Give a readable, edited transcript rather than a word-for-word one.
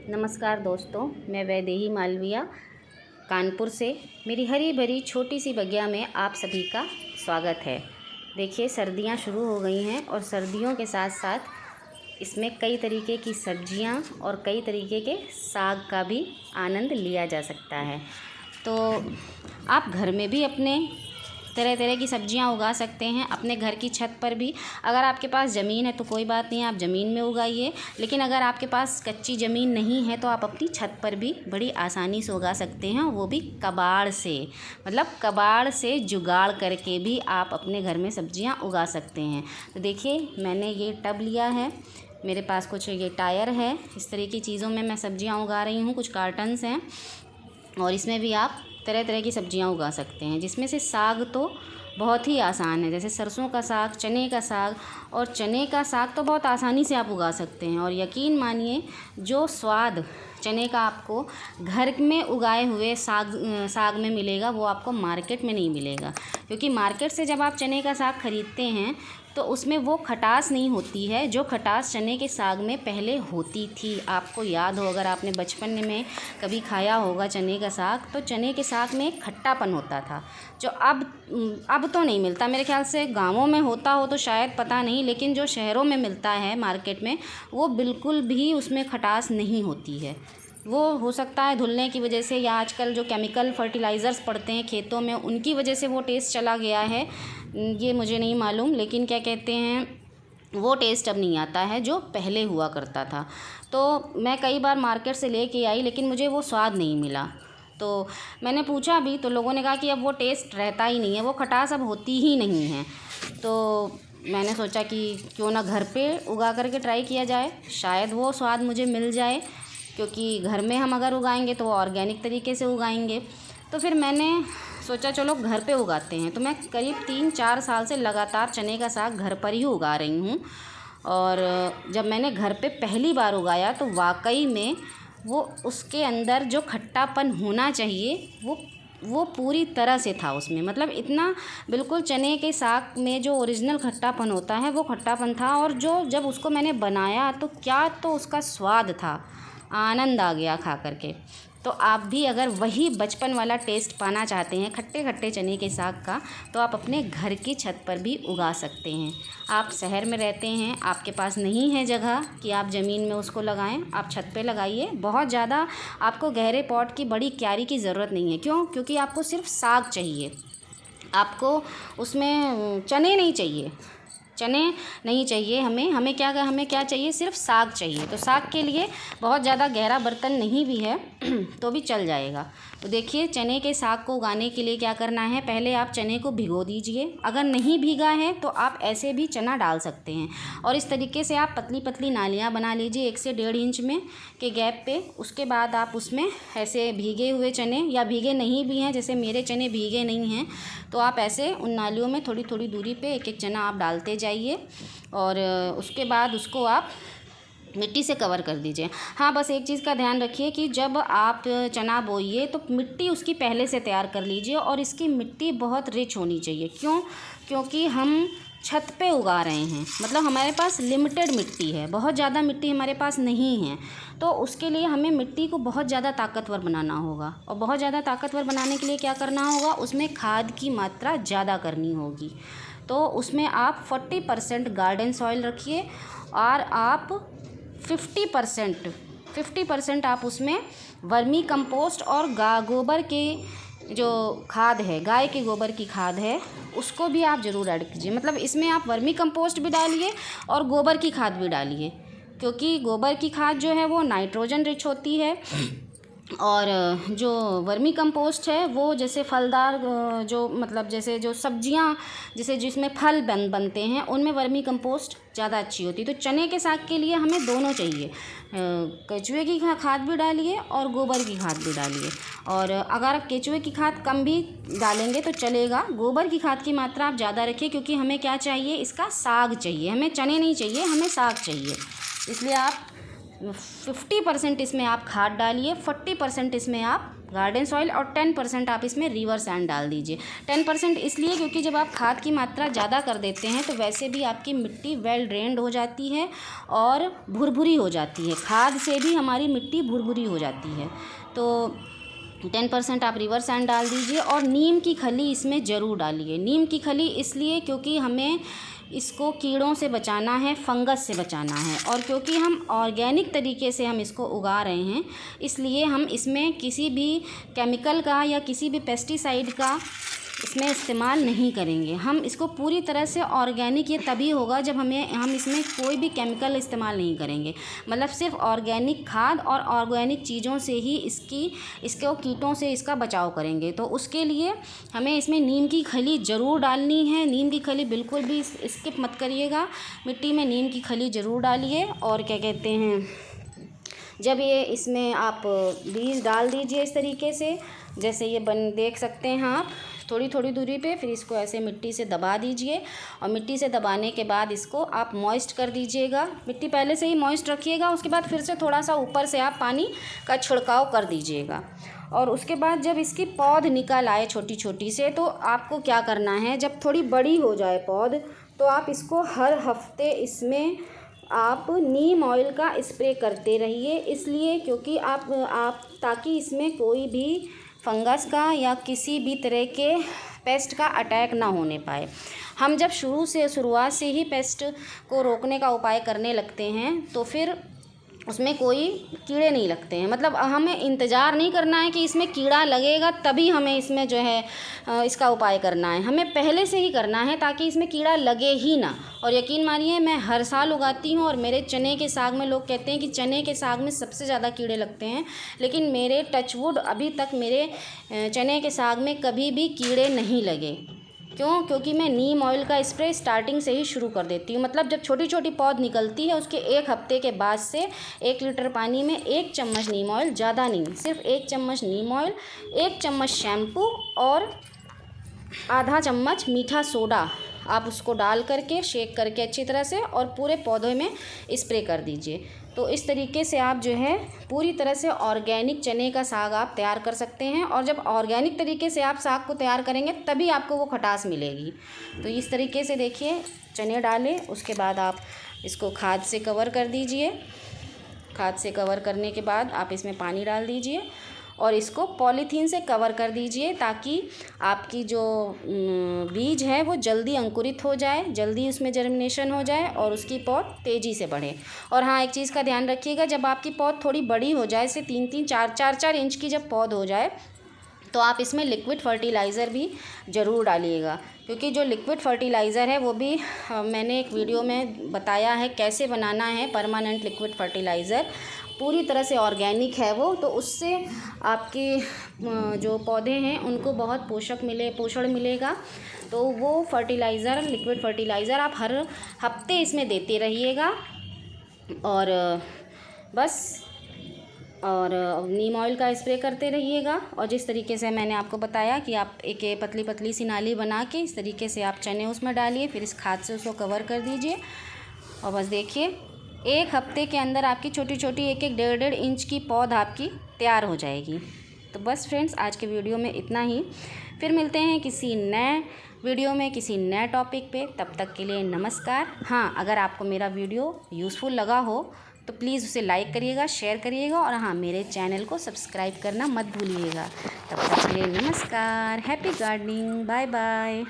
नमस्कार दोस्तों, मैं वैदेही मालविया कानपुर से मेरी हरी भरी छोटी सी बगिया में आप सभी का स्वागत है। देखिए, सर्दियां शुरू हो गई हैं और सर्दियों के साथ साथ इसमें कई तरीके की सब्जियां और कई तरीके के साग का भी आनंद लिया जा सकता है। तो आप घर में भी अपने तरह तरह की सब्जियां उगा सकते हैं, अपने घर की छत पर भी। अगर आपके पास ज़मीन है तो कोई बात नहीं, आप ज़मीन में उगाइए, लेकिन अगर आपके पास कच्ची ज़मीन नहीं है तो आप अपनी छत पर भी बड़ी आसानी से उगा सकते हैं, वो भी कबाड़ से। मतलब कबाड़ से जुगाड़ करके भी आप अपने घर में सब्जियां उगा सकते हैं। तो देखिए, मैंने ये टब लिया है, मेरे पास कुछ ये टायर है, इस तरह की चीज़ों में मैं सब्जियां उगा रही हूँ। कुछ कार्टन्स हैं और इसमें भी आप तरह तरह की सब्जियां उगा सकते हैं, जिसमें से साग तो बहुत ही आसान है, जैसे सरसों का साग, चने का साग। और चने का साग तो बहुत आसानी से आप उगा सकते हैं, और यकीन मानिए जो स्वाद चने का आपको घर में उगाए हुए साग में मिलेगा वो आपको मार्केट में नहीं मिलेगा। क्योंकि मार्केट से जब आप चने का साग ख़रीदते हैं तो उसमें वो खटास नहीं होती है जो खटास चने के साग में पहले होती थी। आपको याद हो, अगर आपने बचपन में कभी खाया होगा चने का साग, तो चने के साग में एक खट्टापन होता था जो अब तो नहीं मिलता। मेरे ख्याल से गाँवों में होता हो तो शायद, पता नहीं, लेकिन जो शहरों में मिलता है मार्केट में, वो बिल्कुल भी उसमें खटास नहीं होती है। वो हो सकता है धुलने की वजह से, या आजकल जो केमिकल फर्टिलाइज़र्स पड़ते हैं खेतों में उनकी वजह से वो टेस्ट चला गया है, ये मुझे नहीं मालूम। लेकिन क्या कहते हैं, वो टेस्ट अब नहीं आता है जो पहले हुआ करता था। तो मैं कई बार मार्केट से लेके आई, लेकिन मुझे वो स्वाद नहीं मिला। तो मैंने पूछा भी तो लोगों ने कहा कि अब वो टेस्ट रहता ही नहीं है, वो खटास अब होती ही नहीं है। तो मैंने सोचा कि क्यों ना घर पे उगा करके ट्राई किया जाए, शायद वो स्वाद मुझे मिल जाए। क्योंकि घर में हम अगर उगाएंगे तो वो ऑर्गेनिक तरीके से उगाएंगे। तो फिर मैंने सोचा चलो घर पे उगाते हैं। तो मैं करीब 3-4 साल से लगातार चने का साग घर पर ही उगा रही हूँ। और जब मैंने घर पे पहली बार उगाया तो वाकई में वो, उसके अंदर जो खट्टापन होना चाहिए वो पूरी तरह से था उसमें। मतलब इतना बिल्कुल चने के साग में जो ओरिजिनल खट्टापन होता है वो खट्टापन था। और जो जब उसको मैंने बनाया तो क्या तो उसका स्वाद था, आनंद आ गया खा करके। तो आप भी अगर वही बचपन वाला टेस्ट पाना चाहते हैं खट्टे खट्टे चने के साग का, तो आप अपने घर की छत पर भी उगा सकते हैं। आप शहर में रहते हैं, आपके पास नहीं है जगह कि आप ज़मीन में उसको लगाएं, आप छत पे लगाइए। बहुत ज़्यादा आपको गहरे पॉट की, बड़ी क्यारी की ज़रूरत नहीं है। क्यों? क्योंकि आपको सिर्फ साग चाहिए, आपको उसमें चने नहीं चाहिए। चने नहीं चाहिए हमें क्या चाहिए, सिर्फ साग चाहिए। तो साग के लिए बहुत ज़्यादा गहरा बर्तन नहीं भी है तो भी चल जाएगा। तो देखिए, चने के साग को उगाने के लिए क्या करना है, पहले आप चने को भिगो दीजिए। अगर नहीं भीगा है तो आप ऐसे भी चना डाल सकते हैं, और इस तरीके से आप पतली पतली नालियाँ बना लीजिए 1 से 1.5 इंच में के गैप पे। उसके बाद आप उसमें ऐसे भीगे हुए चने, या भीगे नहीं भी हैं, जैसे मेरे चने भीगे नहीं हैं, तो आप ऐसे उन नालियों में थोड़ी थोड़ी दूरी पे एक एक चना आप डालते जाइए। और उसके बाद उसको आप मिट्टी से कवर कर दीजिए। हाँ, बस एक चीज़ का ध्यान रखिए कि जब आप चना बोइए तो मिट्टी उसकी पहले से तैयार कर लीजिए, और इसकी मिट्टी बहुत रिच होनी चाहिए। क्यों? क्योंकि हम छत पे उगा रहे हैं, मतलब हमारे पास लिमिटेड मिट्टी है, बहुत ज़्यादा मिट्टी हमारे पास नहीं है। तो उसके लिए हमें मिट्टी को बहुत ज़्यादा ताकतवर बनाना होगा, और बहुत ज़्यादा ताकतवर बनाने के लिए क्या करना होगा, उसमें खाद की मात्रा ज़्यादा करनी होगी। तो उसमें आप 40% गार्डन सॉइल रखिए, और आप 50% आप उसमें वर्मी कंपोस्ट और गोबर के जो खाद है, गाय के गोबर की खाद है, उसको भी आप ज़रूर ऐड कीजिए। मतलब इसमें आप वर्मी कंपोस्ट भी डालिए और गोबर की खाद भी डालिए, क्योंकि गोबर की खाद जो है वो नाइट्रोजन रिच होती है, और जो वर्मी कंपोस्ट है वो जैसे फलदार, जो मतलब जैसे जो सब्जियां, जैसे जिसमें फल बनते हैं, उनमें वर्मी कंपोस्ट ज़्यादा अच्छी होती है। तो चने के साग के लिए हमें दोनों चाहिए, केचुए की खाद भी डालिए और गोबर की खाद भी डालिए। और अगर केचुए की खाद कम भी डालेंगे तो चलेगा, गोबर की खाद की मात्रा आप ज़्यादा रखिए, क्योंकि हमें क्या चाहिए, इसका साग चाहिए, हमें चने नहीं चाहिए, हमें साग चाहिए। इसलिए आप 50% इसमें आप खाद डालिए, 40% इसमें आप गार्डन सॉइल और 10% आप इसमें रिवर सैंड डाल दीजिए। 10% इसलिए क्योंकि जब आप खाद की मात्रा ज़्यादा कर देते हैं तो वैसे भी आपकी मिट्टी वेल ड्रेन्ड हो जाती है और भुरभुरी हो जाती है। खाद से भी हमारी मिट्टी भुरभुरी हो जाती है। तो 10% आप रिवर सैंड डाल दीजिए और नीम की खली इसमें ज़रूर डालिए। नीम की खली इसलिए क्योंकि हमें इसको कीड़ों से बचाना है, फंगस से बचाना है, और क्योंकि हम ऑर्गेनिक तरीके से हम इसको उगा रहे हैं इसलिए हम इसमें किसी भी केमिकल का या किसी भी पेस्टिसाइड का इसमें इस्तेमाल नहीं करेंगे। हम इसको पूरी तरह से ऑर्गेनिक ये तभी होगा जब हम इसमें कोई भी केमिकल इस्तेमाल नहीं करेंगे। मतलब सिर्फ ऑर्गेनिक खाद और ऑर्गेनिक चीज़ों से ही इसको कीटों से इसका बचाव करेंगे। तो उसके लिए हमें इसमें नीम की खली ज़रूर डालनी है। नीम की खली बिल्कुल भी स्किप मत करिएगा। मिट्टी में नीम की खली ज़रूर डालिए। और क्या कहते हैं, जब ये इसमें आप बीज डाल दीजिए इस तरीके से, जैसे ये देख सकते हैं आप थोड़ी थोड़ी दूरी पे, फिर इसको ऐसे मिट्टी से दबा दीजिए। और मिट्टी से दबाने के बाद इसको आप मॉइस्ट कर दीजिएगा। मिट्टी पहले से ही मॉइस्ट रखिएगा, उसके बाद फिर से थोड़ा सा ऊपर से आप पानी का छिड़काव कर दीजिएगा। और उसके बाद जब इसकी पौध निकल आए छोटी छोटी से, तो आपको क्या करना है, जब थोड़ी बड़ी हो जाए पौध तो आप इसको हर हफ्ते इसमें आप नीम ऑयल का स्प्रे करते रहिए। इसलिए क्योंकि आप ताकि इसमें कोई भी फंगस का या किसी भी तरह के पेस्ट का अटैक ना होने पाए। हम जब शुरुआत से ही पेस्ट को रोकने का उपाय करने लगते हैं तो फिर उसमें कोई कीड़े नहीं लगते हैं। मतलब हमें इंतज़ार नहीं करना है कि इसमें कीड़ा लगेगा तभी हमें इसमें जो है इसका उपाय करना है। हमें पहले से ही करना है ताकि इसमें कीड़ा लगे ही ना। और यकीन मानिए मैं हर साल उगाती हूँ और मेरे चने के साग में लोग कहते हैं कि चने के साग में सबसे ज़्यादा कीड़े लगते हैं, लेकिन मेरे टचवुड अभी तक मेरे चने के साग में कभी भी कीड़े नहीं लगे। क्यों? क्योंकि मैं नीम ऑयल का स्प्रे स्टार्टिंग से ही शुरू कर देती हूँ। मतलब जब छोटी छोटी पौध निकलती है उसके 1 हफ्ते के बाद से 1 लीटर पानी में 1 चम्मच नीम ऑयल, ज़्यादा नहीं, सिर्फ 1 चम्मच नीम ऑयल, 1 चम्मच शैम्पू और आधा चम्मच मीठा सोडा आप उसको डाल करके शेक करके अच्छी तरह से और पूरे पौधे में स्प्रे कर दीजिए। तो इस तरीके से आप जो है पूरी तरह से ऑर्गेनिक चने का साग आप तैयार कर सकते हैं। और जब ऑर्गेनिक तरीके से आप साग को तैयार करेंगे तभी आपको वो खटास मिलेगी। तो इस तरीके से देखिए चने डालें, उसके बाद आप इसको खाद से कवर कर दीजिए। खाद से कवर करने के बाद आप इसमें पानी डाल दीजिए और इसको पॉलीथीन से कवर कर दीजिए ताकि आपकी जो बीज है वो जल्दी अंकुरित हो जाए, जल्दी उसमें जर्मिनेशन हो जाए और उसकी पौध तेज़ी से बढ़े। और हाँ, एक चीज़ का ध्यान रखिएगा, जब आपकी पौध थोड़ी बड़ी हो जाए, से 3-3, 4-4 इंच की जब पौध हो जाए तो आप इसमें लिक्विड फर्टिलाइज़र भी ज़रूर डालिएगा। क्योंकि जो लिक्विड फर्टिलाइज़र है वो भी मैंने एक वीडियो में बताया है कैसे बनाना है। परमानेंट लिक्विड फर्टिलाइज़र पूरी तरह से ऑर्गेनिक है वो, तो उससे आपके जो पौधे हैं उनको बहुत पोषण मिलेगा। तो वो फर्टिलाइज़र, लिक्विड फर्टिलाइज़र आप हर हफ्ते इसमें देते रहिएगा। और बस, और नीम ऑयल का स्प्रे करते रहिएगा। और जिस तरीके से मैंने आपको बताया कि आप एक पतली पतली सी नाली बना के इस तरीके से आप चने उसमें डालिए, फिर इस खाद से उसको कवर कर दीजिए। और बस देखिए 1 हफ्ते के अंदर आपकी छोटी छोटी 1-1, 1.5 इंच की पौध आपकी तैयार हो जाएगी। तो बस फ्रेंड्स, आज के वीडियो में इतना ही। फिर मिलते हैं किसी नए वीडियो में किसी नए टॉपिक पे। तब तक के लिए नमस्कार। हाँ, अगर आपको मेरा वीडियो यूज़फुल लगा हो तो प्लीज़ उसे लाइक करिएगा, शेयर करिएगा और हाँ, मेरे चैनल को सब्सक्राइब करना मत भूलिएगा। तब तक के लिए नमस्कार। Happy gardening. Bye bye.